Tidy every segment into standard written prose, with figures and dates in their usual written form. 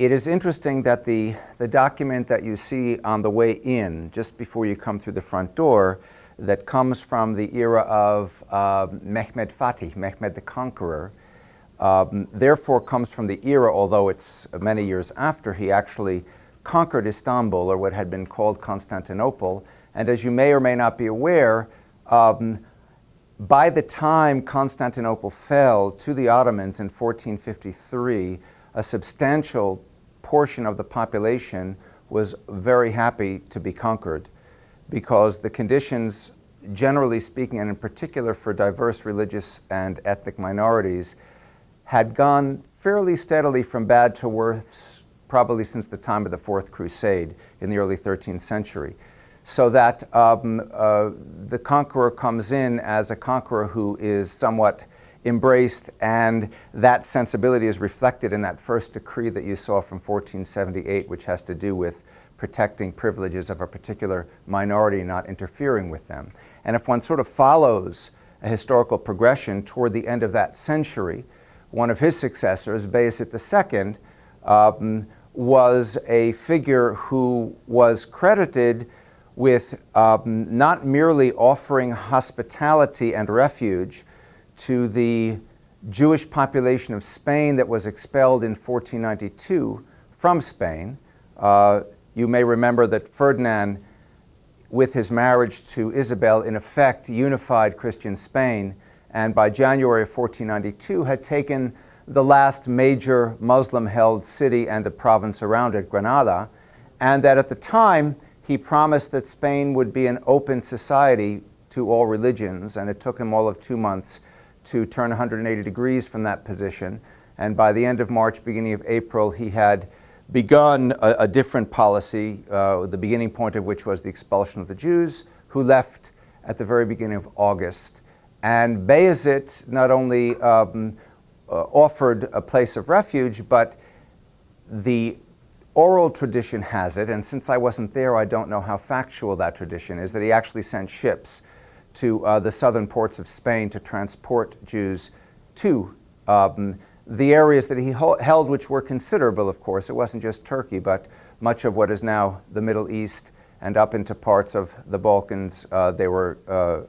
It is interesting that the document that you see on the way in, just before you come through the front door, that comes from the era of Mehmed Fatih, Mehmed the Conqueror, therefore comes from the era, although it's many years after he actually conquered Istanbul, or what had been called Constantinople. And as you may or may not be aware, by the time Constantinople fell to the Ottomans in 1453, a substantial portion of the population was very happy to be conquered, because the conditions, generally speaking, and in particular for diverse religious and ethnic minorities, had gone fairly steadily from bad to worse, probably since the time of the Fourth Crusade in the early 13th century. So that the conqueror comes in as a conqueror who is somewhat embraced, and that sensibility is reflected in that first decree that you saw from 1478, which has to do with protecting privileges of a particular minority, not interfering with them. And if one sort of follows a historical progression toward the end of that century, one of his successors, Bayezid II, was a figure who was credited with not merely offering hospitality and refuge to the Jewish population of Spain that was expelled in 1492 from Spain. You may remember that Ferdinand, with his marriage to Isabel, in effect unified Christian Spain, and by January of 1492 had taken the last major Muslim-held city and the province around it, Granada, and that at the time he promised that Spain would be an open society to all religions, and it took him all of 2 months to turn 180 degrees from that position. And by the end of March, beginning of April, he had begun a different policy, the beginning point of which was the expulsion of the Jews, who left at the very beginning of August. And Bayezid not only offered a place of refuge, but the oral tradition has it, and since I wasn't there, I don't know how factual that tradition is, that he actually sent ships to the southern ports of Spain to transport Jews to the areas that he held, which were considerable, of course. It wasn't just Turkey, but much of what is now the Middle East and up into parts of the Balkans. They were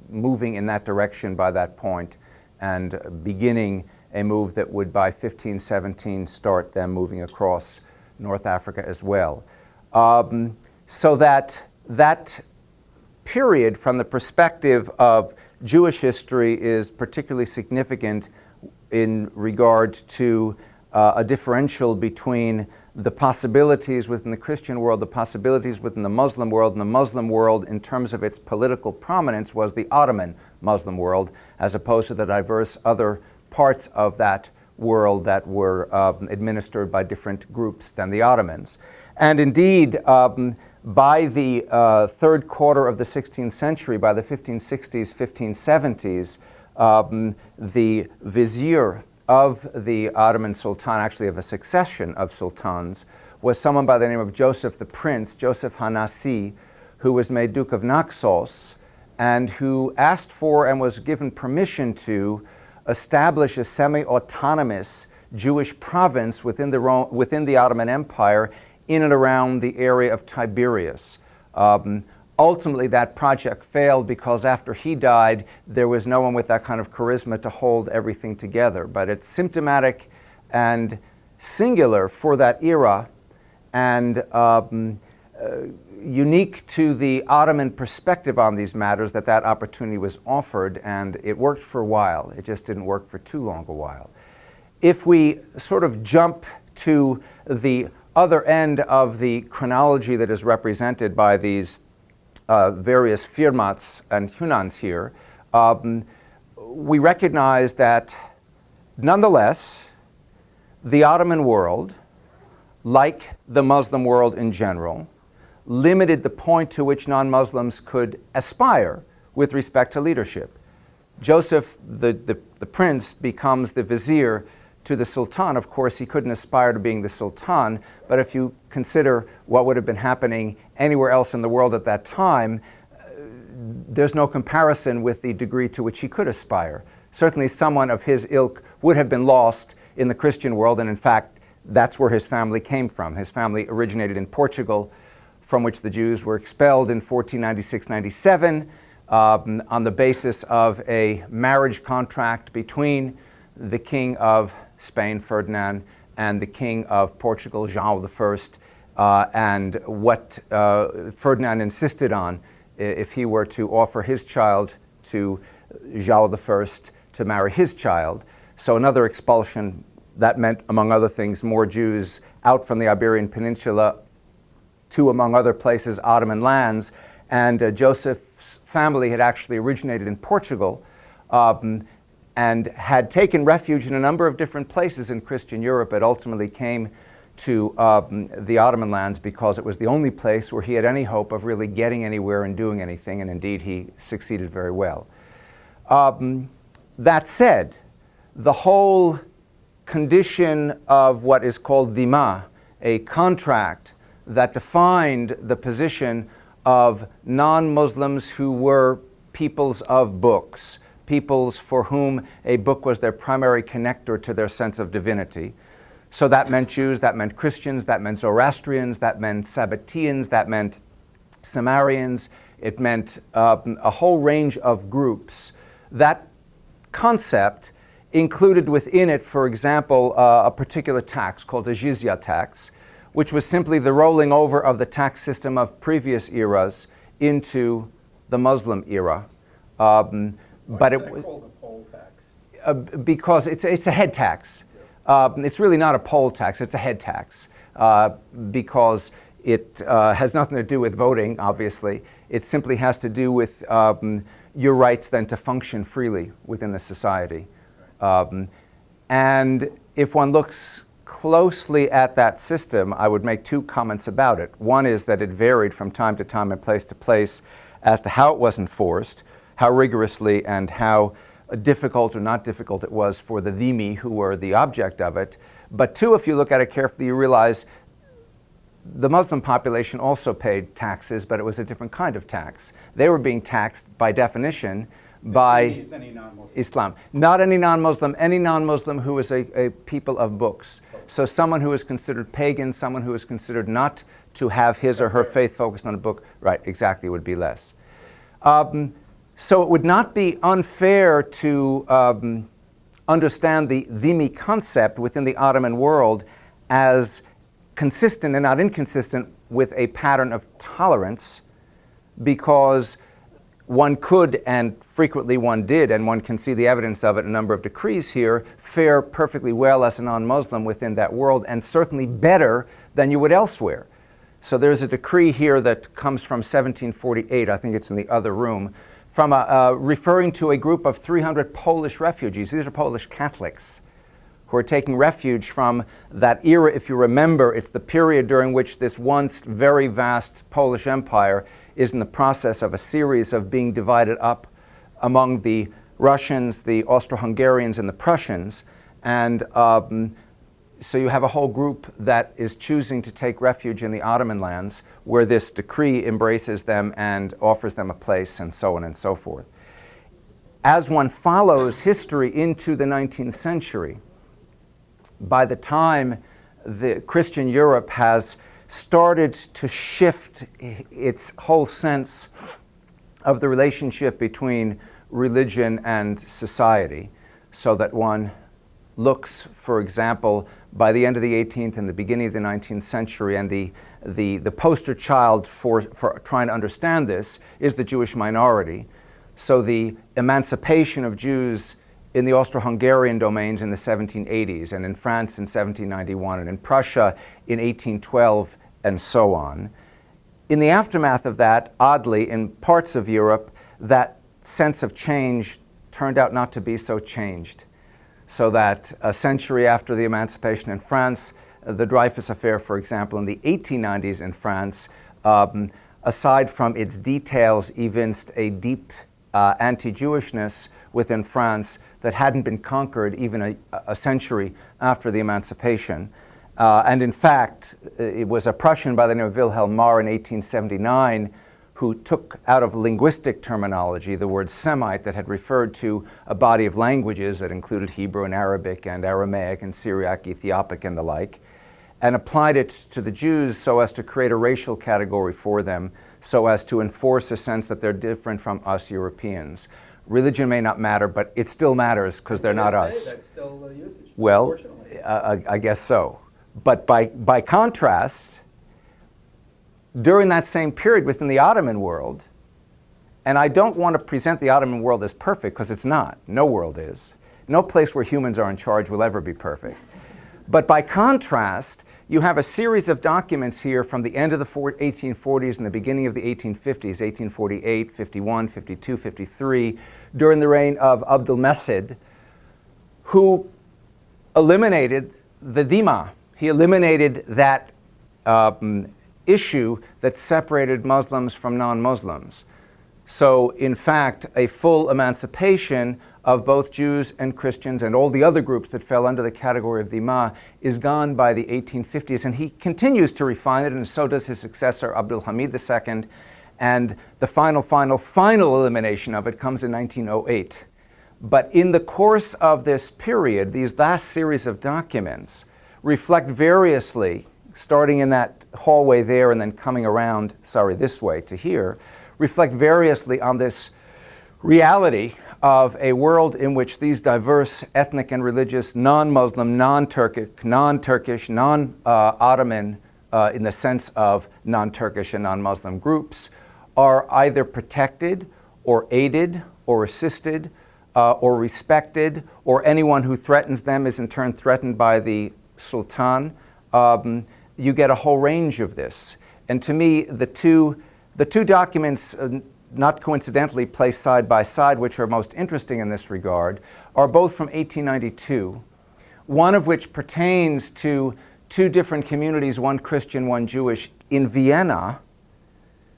moving in that direction by that point and beginning a move that would by 1517 start them moving across North Africa as well. So that period from the perspective of Jewish history is particularly significant in regard to a differential between the possibilities within the Christian world, the possibilities within the Muslim world, and the Muslim world in terms of its political prominence was the Ottoman Muslim world, as opposed to the diverse other parts of that world that were administered by different groups than the Ottomans. And indeed, by the third quarter of the 16th century, by the 1560s, 1570s, the vizier of the Ottoman Sultan, actually of a succession of sultans, was someone by the name of Joseph the Prince, Joseph Nasi, who was made Duke of Naxos, and who asked for and was given permission to establish a semi-autonomous Jewish province within the Ottoman Empire in and around the area of Tiberias. Ultimately, that project failed because after he died, there was no one with that kind of charisma to hold everything together. But it's symptomatic and singular for that era, and unique to the Ottoman perspective on these matters that opportunity was offered, and it worked for a while. It just didn't work for too long a while. If we sort of jump to the other end of the chronology that is represented by these various firmats and hunans here, we recognize that nonetheless, the Ottoman world, like the Muslim world in general, limited the point to which non-Muslims could aspire with respect to leadership. Joseph, the prince, becomes the vizier to the sultan. Of course, he couldn't aspire to being the sultan, but if you consider what would have been happening anywhere else in the world at that time, there's no comparison with the degree to which he could aspire. Certainly someone of his ilk would have been lost in the Christian world, and in fact, that's where his family came from. His family originated in Portugal, from which the Jews were expelled in 1496-97 on the basis of a marriage contract between the King of Spain, Ferdinand, and the King of Portugal, João I. And what Ferdinand insisted on, if he were to offer his child to João I to marry his child. So another expulsion that meant, among other things, more Jews out from the Iberian Peninsula to, among other places, Ottoman lands. And Joseph's family had actually originated in Portugal and had taken refuge in a number of different places in Christian Europe, but ultimately came to the Ottoman lands because it was the only place where he had any hope of really getting anywhere and doing anything, and indeed he succeeded very well. That said, the whole condition of what is called dhimma, a contract that defined the position of non-Muslims who were peoples of books, peoples for whom a book was their primary connector to their sense of divinity. So that meant Jews, that meant Christians, that meant Zoroastrians, that meant Sabbateans, that meant Sumerians. It meant a whole range of groups. That concept included within it, for example, a particular tax called the jizya tax, which was simply the rolling over of the tax system of previous eras into the Muslim era. But it was called a poll tax? Because it's a head tax. It's really not a poll tax, it's a head tax, because it has nothing to do with voting, obviously. It simply has to do with your rights then to function freely within the society. And if one looks closely at that system, I would make two comments about it. One is that it varied from time to time and place to place as to how it was enforced, how rigorously and how difficult or not difficult it was for the dhimmi who were the object of it. But two, if you look at it carefully, you realize the Muslim population also paid taxes, but it was a different kind of tax. They were being taxed by definition by Islam. Not any non-Muslim who was a people of books. So someone who is considered pagan, someone who is considered not to have his or her faith focused on a book, right, exactly, would be less. So it would not be unfair to understand the dhimmi concept within the Ottoman world as consistent and not inconsistent with a pattern of tolerance, because one could, and frequently one did, and one can see the evidence of it in a number of decrees here, fare perfectly well as a non-Muslim within that world, and certainly better than you would elsewhere. So there's a decree here that comes from 1748, I think it's in the other room, from referring to a group of 300 Polish refugees. These are Polish Catholics who are taking refuge from that era. If you remember, it's the period during which this once very vast Polish Empire is in the process of a series of being divided up among the Russians, the Austro-Hungarians, and the Prussians. And so you have a whole group that is choosing to take refuge in the Ottoman lands, where this decree embraces them and offers them a place, and so on and so forth. As one follows history into the 19th century, by the time the Christian Europe has started to shift its whole sense of the relationship between religion and society, so that one looks, for example, by the end of the 18th and the beginning of the 19th century, and the poster child for trying to understand this is the Jewish minority. So the emancipation of Jews in the Austro-Hungarian domains in the 1780s, and in France in 1791, and in Prussia in 1812, and so on. In the aftermath of that, oddly, in parts of Europe, that sense of change turned out not to be so changed. So that a century after the emancipation in France, the Dreyfus Affair, for example, in the 1890s in France, aside from its details, evinced a deep anti-Jewishness within France that hadn't been conquered even a century after the emancipation. And in fact, it was a Prussian by the name of Wilhelm Marr in 1879 who took out of linguistic terminology the word Semite that had referred to a body of languages that included Hebrew and Arabic and Aramaic and Syriac, Ethiopic, and the like, and applied it to the Jews so as to create a racial category for them, so as to enforce a sense that they're different from us Europeans. Religion may not matter, but it still matters because they're not us. That's still the usage, well, unfortunately. I guess so. But by contrast, during that same period within the Ottoman world, and I don't want to present the Ottoman world as perfect because it's not. No world is. No place where humans are in charge will ever be perfect. But by contrast, you have a series of documents here from the end of the 1840s and the beginning of the 1850s, 1848, 51, 52, 53, during the reign of Abdulmecid, who eliminated the dhimma. He eliminated that issue that separated Muslims from non-Muslims. So, in fact, a full emancipation of both Jews and Christians and all the other groups that fell under the category of dhimma is gone by the 1850s, and he continues to refine it, and so does his successor Abdul Hamid II, and the final elimination of it comes in 1908. But in the course of this period, these last series of documents reflect variously, starting in that hallway there and then coming around, this way to here, reflect variously on this reality of a world in which these diverse ethnic and religious, non-Muslim, non-Turkish, non-Ottoman, in the sense of non-Turkish and non-Muslim groups, are either protected or aided or assisted or respected, or anyone who threatens them is in turn threatened by the Sultan. You get a whole range of this. And to me, the two documents, not coincidentally placed side by side, which are most interesting in this regard, are both from 1892, one of which pertains to two different communities, one Christian, one Jewish, in Vienna.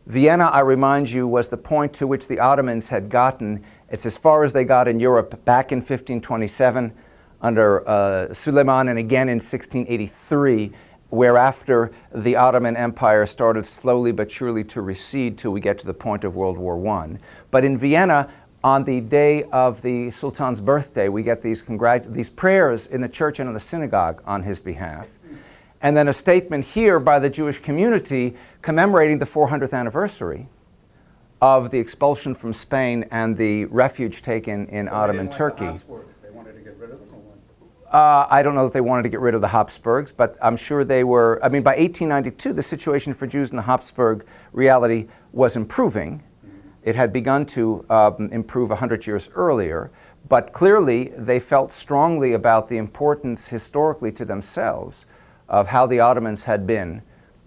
Vienna, I remind you, was the point to which the Ottomans had gotten. It's as far as they got in Europe back in 1527 under Suleiman, and again in 1683, whereafter the Ottoman Empire started slowly but surely to recede till we get to the point of World War I. But in Vienna, on the day of the Sultan's birthday, we get these prayers in the church and in the synagogue on his behalf. And then a statement here by the Jewish community commemorating the 400th anniversary of the expulsion from Spain and the refuge taken in Ottoman Turkey. They wanted to get rid of them or what? I don't know if they wanted to get rid of the Habsburgs, but I'm sure they were. I mean, by 1892, the situation for Jews in the Habsburg reality was improving. It had begun to improve 100 years earlier, but clearly they felt strongly about the importance historically to themselves of how the Ottomans had been,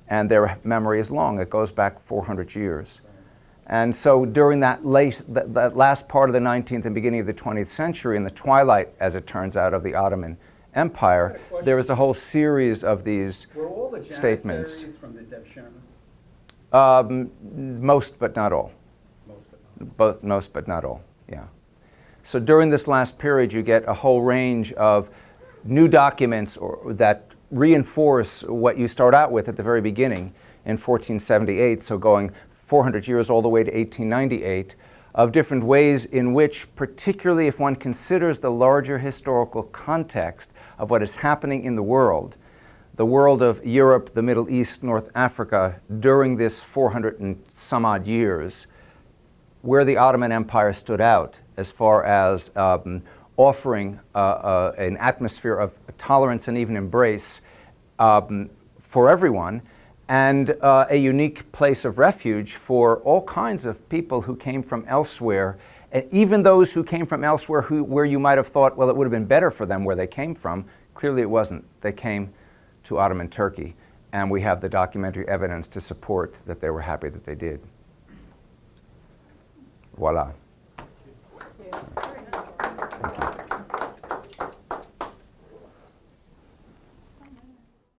and their memory is long. It goes back 400 years. And so during that last part of the 19th and beginning of the 20th century, in the twilight, as it turns out, of the Ottoman Empire, there was a whole series of these Were all the statements. Janissaries from the Dev Sherman? Most, but not all. Most, but not all, yeah. So during this last period, you get a whole range of new documents that reinforce what you start out with at the very beginning in 1478, so going 400 years all the way to 1898, of different ways in which, particularly if one considers the larger historical context of what is happening in the world of Europe, the Middle East, North Africa, during this 400 and some odd years, where the Ottoman Empire stood out as far as offering an atmosphere of tolerance and even embrace for everyone, and a unique place of refuge for all kinds of people who came from elsewhere, and even those who came from elsewhere where you might have thought, well, it would have been better for them where they came from. Clearly it wasn't. They came to Ottoman Turkey, and we have the documentary evidence to support that they were happy that they did. Voila.